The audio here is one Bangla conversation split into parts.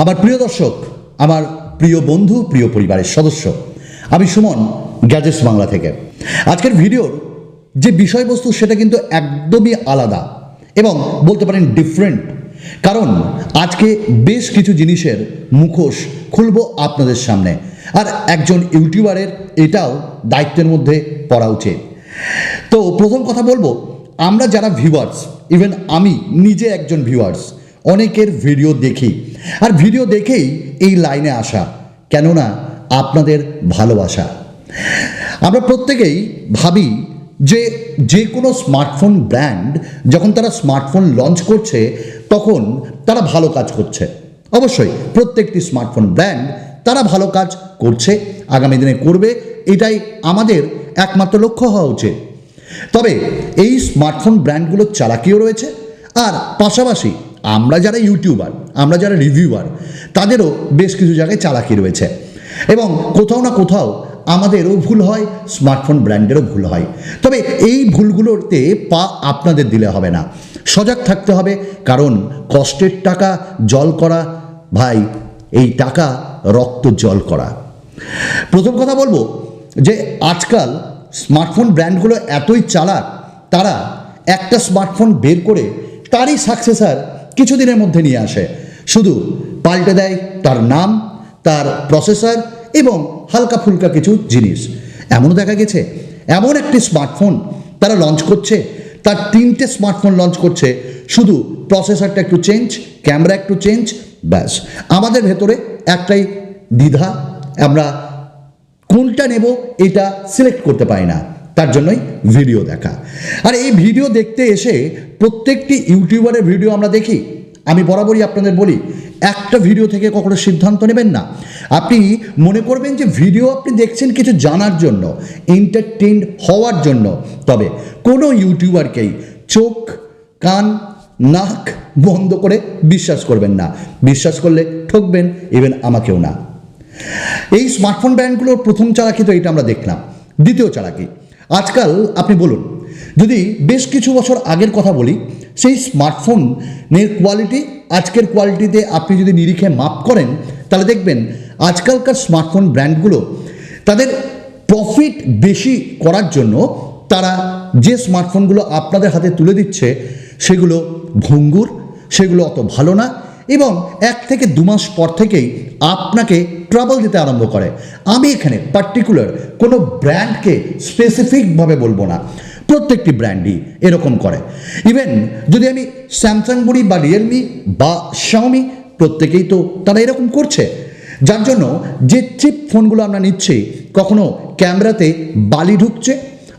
আমার প্রিয় দর্শক, আমার প্রিয় বন্ধু, প্রিয় পরিবারের সদস্য, আমি সুমন, গ্যাজেটস বাংলা থেকে। আজকের ভিডিওর যে বিষয়বস্তু সেটা কিন্তু একদমই আলাদা এবং বলতে পারেন ডিফারেন্ট, কারণ আজকে বেশ কিছু জিনিসের মুখোশ খুলবো আপনাদের সামনে, আর একজন ইউটিউবারের এটাও দায়িত্বের মধ্যে পড়া উচিত। তো প্রথম কথা বলবো, আমরা যারা ভিউয়ার্স, ইভেন আমি নিজে একজন ভিউয়ার্স, অনেকের ভিডিও দেখি, আর ভিডিও দেখেই এই লাইনে আসা, কেননা আপনাদের ভালোবাসা। আমরা প্রত্যেকেই ভাবি যে যে কোনো স্মার্টফোন ব্র্যান্ড যখন তারা স্মার্টফোন লঞ্চ করছে তখন তারা ভালো কাজ করছে। অবশ্যই প্রত্যেকটি স্মার্টফোন ব্র্যান্ড তারা ভালো কাজ করছে, আগামী দিনে করবে, এটাই আমাদের একমাত্র লক্ষ্য হওয়া উচিত। তবে এই স্মার্টফোন ব্র্যান্ডগুলোর চালাকিও রয়েছে, আর পাশাপাশি আমরা যারা ইউটিউবার, আমরা যারা রিভিউয়ার, তাদেরও বেশ কিছু জায়গায় চালাকি রয়েছে, এবং কোথাও না কোথাও আমাদেরও ভুল হয়, স্মার্টফোন ব্র্যান্ডেরও ভুল হয়। তবে এই ভুলগুলোতে পা আপনাদের দিলে হবে না, সজাগ থাকতে হবে, কারণ কষ্টের টাকা জল করা ভাই, এই টাকা রক্ত জল করা। প্রথম কথা বলবো যে আজকাল স্মার্টফোন ব্র্যান্ডগুলো এতই চালাক, তারা একটা স্মার্টফোন বের করে তারই সাকসেসার কিছুদিনের মধ্যে নিয়ে আসে, শুধু পাল্টে দেয় তার নাম, তার প্রসেসর এবং হালকা ফুলকা কিছু জিনিস। এমনও দেখা গেছে এমন একটি স্মার্টফোন তারা লঞ্চ করছে, তার 3টে স্মার্টফোন লঞ্চ করছে, শুধু প্রসেসরটা একটু চেঞ্জ, ক্যামেরা একটু চেঞ্জ, ব্যাস। আমাদের ভেতরে একটাই দ্বিধা, আমরা কোনটা নেব এটা সিলেক্ট করতে পারি না, তার জন্যই ভিডিও দেখা। আর এই ভিডিও দেখতে এসে প্রত্যেকটি ইউটিউবারের ভিডিও আমরা দেখি, আমি বরাবরই আপনাদের বলি, একটা ভিডিও থেকে কখনো সিদ্ধান্ত নেবেন না। আপনি মনে করবেন যে ভিডিও আপনি দেখছেন কিছু জানার জন্য, এন্টারটেইনড হওয়ার জন্য, তবে কোনো ইউটিউবারকেই চোখ, কান, নাক বন্ধ করে বিশ্বাস করবেন না। বিশ্বাস করলে ঠকবেন, ইভেন আমাকেও না। এই স্মার্টফোন ব্র্যান্ডগুলোর প্রথম চালাকি তো এটা আমরা দেখলাম। দ্বিতীয় চালাকি, আজকাল আপনি বলুন, যদি বেশ কিছু বছর আগের কথা বলি, সেই স্মার্টফোনের কোয়ালিটি আজকের কোয়ালিটিতে আপনি যদি নিরিখে মাপ করেন, তাহলে দেখবেন আজকালকার স্মার্টফোন ব্র্যান্ডগুলো তাদের প্রফিট বেশি করার জন্য তারা যে স্মার্টফোনগুলো আপনাদের হাতে তুলে দিচ্ছে সেগুলো ভঙ্গুর, সেগুলো অত ভালো না, এবং 1 থেকে 2 মাস পর থেকেই আপনাকে ট্রাবল দিতে আরম্ভ করে। আমি এখানে পার্টিকুলার কোনো ব্র্যান্ডকে স্পেসিফিকভাবে বলবো না, প্রত্যেকটি ব্র্যান্ডই এরকম করে। ইভেন যদি আমি স্যামসাং বলি বা রিয়েলমি বা শাওমি, প্রত্যেকেই তো তারা এরকম করছে, যার জন্য যে চিপ ফোনগুলো আমরা নিচ্ছি, কখনো ক্যামেরাতে বালি ঢুকছে,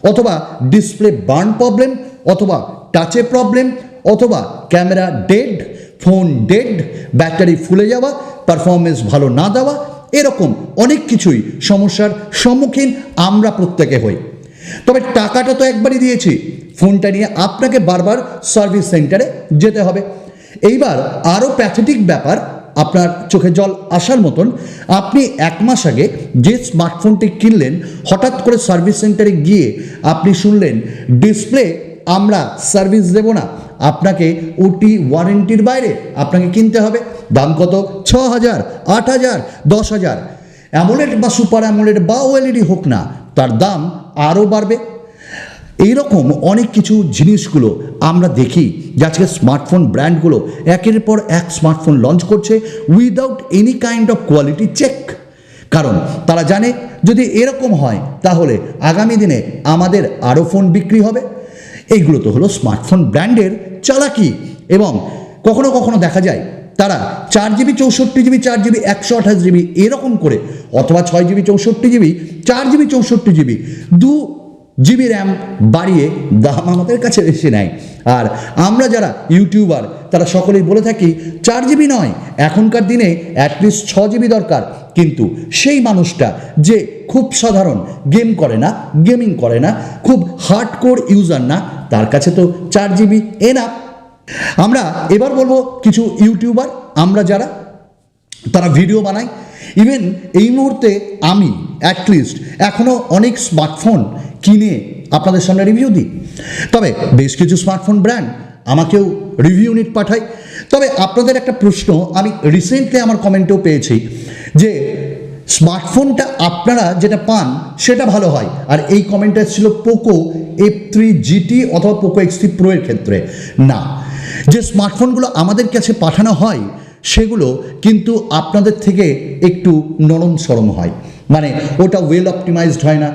অথবা ডিসপ্লে বার্ন প্রবলেম, অথবা টাচে প্রবলেম, অথবা camera dead, phone dead, battery ফুলে যাওয়া, পারফরমেন্স ভালো না দেওয়া, এরকম অনেক কিছুই সমস্যার সম্মুখীন আমরা প্রত্যেকে হই। তবে টাকাটা তো একবারই দিয়েছি, ফোনটা নিয়ে আপনাকে বারবার সার্ভিস সেন্টারে যেতে হবে। এইবার আরও প্যাথেটিক ব্যাপার, আপনার চোখে জল আসার মতন, আপনি 1 মাস আগে যে স্মার্টফোনটি কিনলেন, হঠাৎ করে সার্ভিস সেন্টারে গিয়ে আপনি শুনলেন ডিসপ্লে আমরা সার্ভিস দেব না, আপনাকে ওটি ওয়ারেন্টির বাইরে আপনাকে কিনতে হবে। দাম কত? 6,000, 8,000, 10,000। অ্যামোলেড বা সুপার অ্যামোলেড বা ওএলইডি হোক না, তার দাম আরও বাড়বে। এইরকম অনেক কিছু জিনিসগুলো আমরা দেখি যে আজকে স্মার্টফোন ব্র্যান্ডগুলো একের পর এক স্মার্টফোন লঞ্চ করছে without any kind of quality check, কারণ তারা জানে যদি এরকম হয় তাহলে আগামী দিনে আমাদের আরও ফোন বিক্রি হবে। এইগুলো তো হলো স্মার্টফোন ব্র্যান্ডের চালাকি। এবং কখনো কখনো দেখা যায় তারা 4GB 64GB 4GB 128GB এরকম করে, অথবা 6GB 64GB 4GB 64GB 2GB RAM বাড়িয়ে দাম আমাদের কাছে বেশি নেয়। আর আমরা যারা ইউটিউবার তারা সকলেই বলে থাকি 4GB নয়, এখনকার দিনে অ্যাটলিস্ট 6GB দরকার। কিন্তু সেই মানুষটা যে খুব সাধারণ গেম করে না, গেমিং করে না, খুব হার্ডকোর ইউজার না, তার কাছে তো 4GB এনাফ। আমরা এবার বলবো কিছু ইউটিউবার, আমরা যারা তারা ভিডিও বানায়, ইভেন এই মুহূর্তে আমি অ্যাটলিস্ট এখনও অনেক স্মার্টফোন কিনে আপনাদের সামনে রিভিউ দিই। তবে বেশ কিছু স্মার্টফোন ব্র্যান্ড আমাকেও রিভিউ ইউনিট পাঠায়, তবে আপনাদের একটা প্রশ্ন আমি রিসেন্টলি আমার কমেন্টেও পেয়েছি যে স্মার্টফোনটা আপনারা যেটা পান সেটা ভালো হয়, আর এই কমেন্টটা ছিল পোকো F3 GT অথবা পোকো X3 Pro এর ক্ষেত্রে। না, যে স্মার্টফোনগুলো আমাদের কাছে পাঠানো হয় সেগুলো কিন্তু আপনাদের থেকে একটু নরম সরম হয়, মানে ওটা ওয়েল অপটিমাইজড হয় না,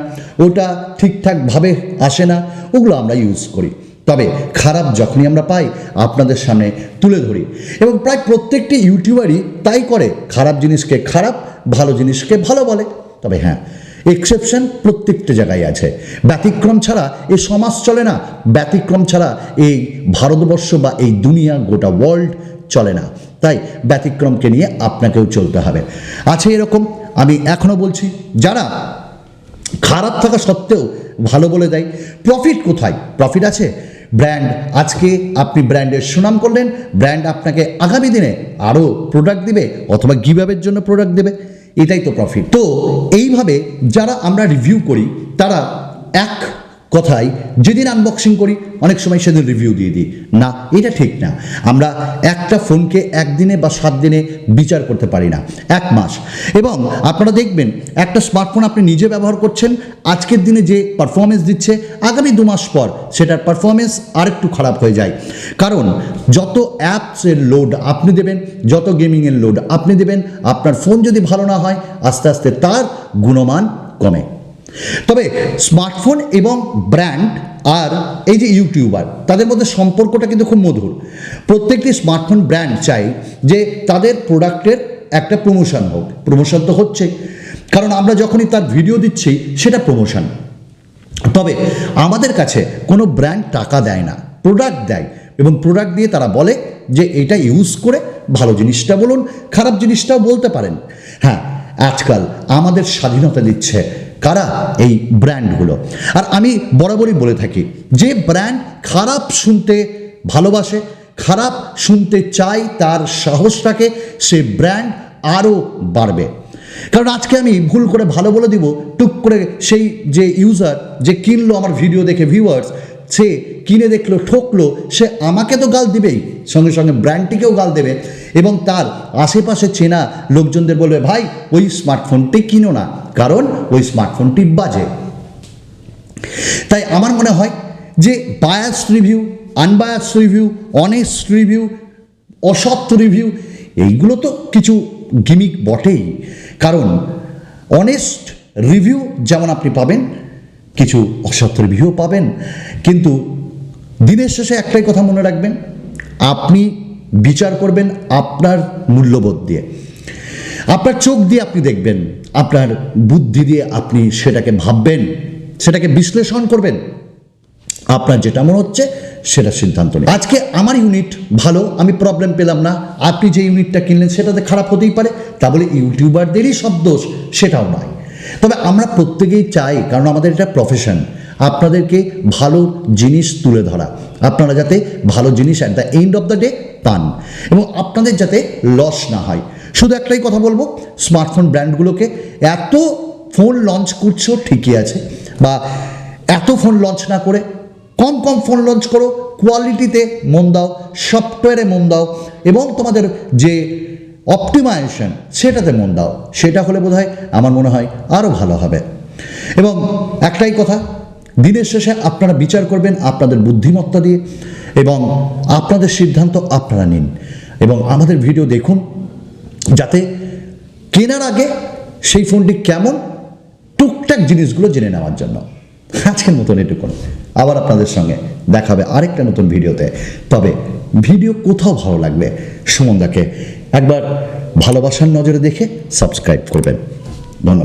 ওটা ঠিকঠাকভাবে আসে না, ওগুলো আমরা ইউজ করি। তবে খারাপ যখনই আমরা পাই আপনাদের সামনে তুলে ধরি, এবং প্রায় প্রত্যেকটি ইউটিউবারই তাই করে, খারাপ জিনিসকে খারাপ, ভালো জিনিসকে ভালো বলে। তবে হ্যাঁ, এক্সেপশন প্রত্যেকটা জায়গায় আছে, ব্যতিক্রম ছাড়া এই সমাজ চলে না, ব্যতিক্রম ছাড়া এই ভারতবর্ষ বা এই দুনিয়া গোটা ওয়ার্ল্ড চলে না। তাই ব্যতিক্রমকে নিয়ে আপনাকেও চলতে হবে। আছে এরকম, আমি এখনও বলছি, যারা খারাপ থাকা সত্ত্বেও ভালো বলে দেয়। প্রফিট কোথায়? প্রফিট আছে ব্র্যান্ড। আজকে আপনি ব্র্যান্ডের সুনাম করলেন, ব্র্যান্ড আপনাকে আগামী দিনে আরও প্রোডাক্ট দিবে অথবা গিভঅ্যাওয়ের জন্য প্রোডাক্ট দেবে, এটাই তো প্রফিট। তো এইভাবে যারা আমরা রিভিউ করি তারা এক কথায় যেদিন আনবক্সিং করি অনেক সময় সেদিন রিভিউ দিয়ে দিই, না এটা ঠিক না। আমরা একটা ফোনকে একদিনে বা 7 দিনে বিচার করতে পারি না, 1 মাস। এবং আপনারা দেখবেন একটা স্মার্টফোন আপনি নিজে ব্যবহার করছেন, আজকের দিনে যে পারফরমেন্স দিচ্ছে আগামী 2 মাস পর সেটার পারফরমেন্স আরেকটু খারাপ হয়ে যায়। কারণ যত অ্যাপসের লোড আপনি দেবেন, যত গেমিংয়ের লোড আপনি দেবেন, আপনার ফোন যদি ভালো না হয় আস্তে আস্তে তার গুণমান কমে। তবে স্মার্টফোন এবং ব্র্যান্ড আর এই যে ইউটিউবার, তাদের মধ্যে সম্পর্কটা কিন্তু খুব মধুর। প্রত্যেকটি স্মার্টফোন ব্র্যান্ড চাই যে তাদের প্রোডাক্টের একটা প্রমোশন হোক। প্রমোশন তো হচ্ছে, কারণ আমরা যখনই তার ভিডিও দিচ্ছি সেটা প্রমোশন। তবে আমাদের কাছে কোনো ব্র্যান্ড টাকা দেয় না, প্রোডাক্ট দেয়, এবং প্রোডাক্ট দিয়ে তারা বলে যে এটা ইউজ করে ভালো জিনিসটা বলুন, খারাপ জিনিসটাও বলতে পারেন। হ্যাঁ, আজকাল আমাদের স্বাধীনতা দিচ্ছে কারা? এই ব্র্যান্ডগুলো। আর আমি বরাবরই বলে থাকি যে ব্র্যান্ড খারাপ শুনতে ভালোবাসে, খারাপ শুনতে চাই, তার সাহসটাকে সে ব্র্যান্ড আরও বাড়বে। কারণ আজকে আমি ভুল করে ভালো বলে দিব, টুক করে সেই যে ইউজার যে কিনলো আমার ভিডিও দেখে, ভিউয়ার্স, সে কিনে দেখলো, ঠকলো, সে আমাকে তো গাল দিবেই, সঙ্গে সঙ্গে ব্র্যান্ডটিকেও গাল দেবে, এবং তার আশেপাশে চেনা লোকজনদের বলবে ভাই ওই স্মার্টফোনটি কিনো না, কারণ ওই স্মার্টফোনটি বাজে। তাই আমার মনে হয় যে bias review, unbiased review, honest review, অসৎ রিভিউ, এইগুলো তো কিছু গিমিক বটেই। কারণ অনেস্ট রিভিউ যেমন আপনি পাবেন, কিছু অসৎ রিভিউ পাবেন, কিন্তু দিনের শেষে একটাই কথা মনে রাখবেন, আপনি বিচার করবেন আপনার মূল্যবোধ দিয়ে, আপনার চোখ দিয়ে আপনি দেখবেন, আপনার বুদ্ধি দিয়ে আপনি সেটাকে ভাববেন, সেটাকে বিশ্লেষণ করবেন, আপনার যেটা মনে হচ্ছে সেটা সিদ্ধান্ত নেই। আজকে আমার ইউনিট ভালো, আমি প্রবলেম পেলাম না, আপনি যে ইউনিটটা কিনলেন সেটাতে খারাপ হতেই পারে, তা বলে ইউটিউবারদেরই সব দোষ সেটাও নয়। তবে আমরা প্রত্যেকেই চাই, কারণ আমাদের এটা প্রফেশন, আপনাদেরকে ভালো জিনিস তুলে ধরা, আপনারা যাতে ভালো জিনিস at the end of the day পান, এবং আপনাদের যাতে লস না হয়। শুধু একটাই কথা বলবো, স্মার্টফোন ব্র্যান্ডগুলোকে এত ফোন লঞ্চ করছো ঠিকই আছে, বা এত ফোন লঞ্চ না করে কম কম ফোন লঞ্চ করো, কোয়ালিটিতে মন দাও, সফটওয়্যারে মন দাও, এবং তোমাদের যে অপটিমাইজেশন সেটাতে মন দাও, সেটা হলে বোধহয় আমার মনে হয় আরও ভালো হবে। এবং একটাই কথা, দিনের শেষে আপনারা বিচার করবেন আপনাদের বুদ্ধিমত্তা দিয়ে, এবং আপনাদের সিদ্ধান্ত আপনারা নিন, এবং আমাদের ভিডিও দেখুন যাতে কেনার আগে সেই ফোনটি কেমন টুকটাক জিনিসগুলো জেনে নেওয়ার জন্য। আজকের মতন এটুকুন, আবার আপনাদের সঙ্গে দেখা হবে আরেকটা নতুন ভিডিওতে। তবে ভিডিও কোথাও ভালো লাগবে সুমনদাকে একবার ভালোবাসার নজরে দেখে সাবস্ক্রাইব করবেন। ধন্যবাদ।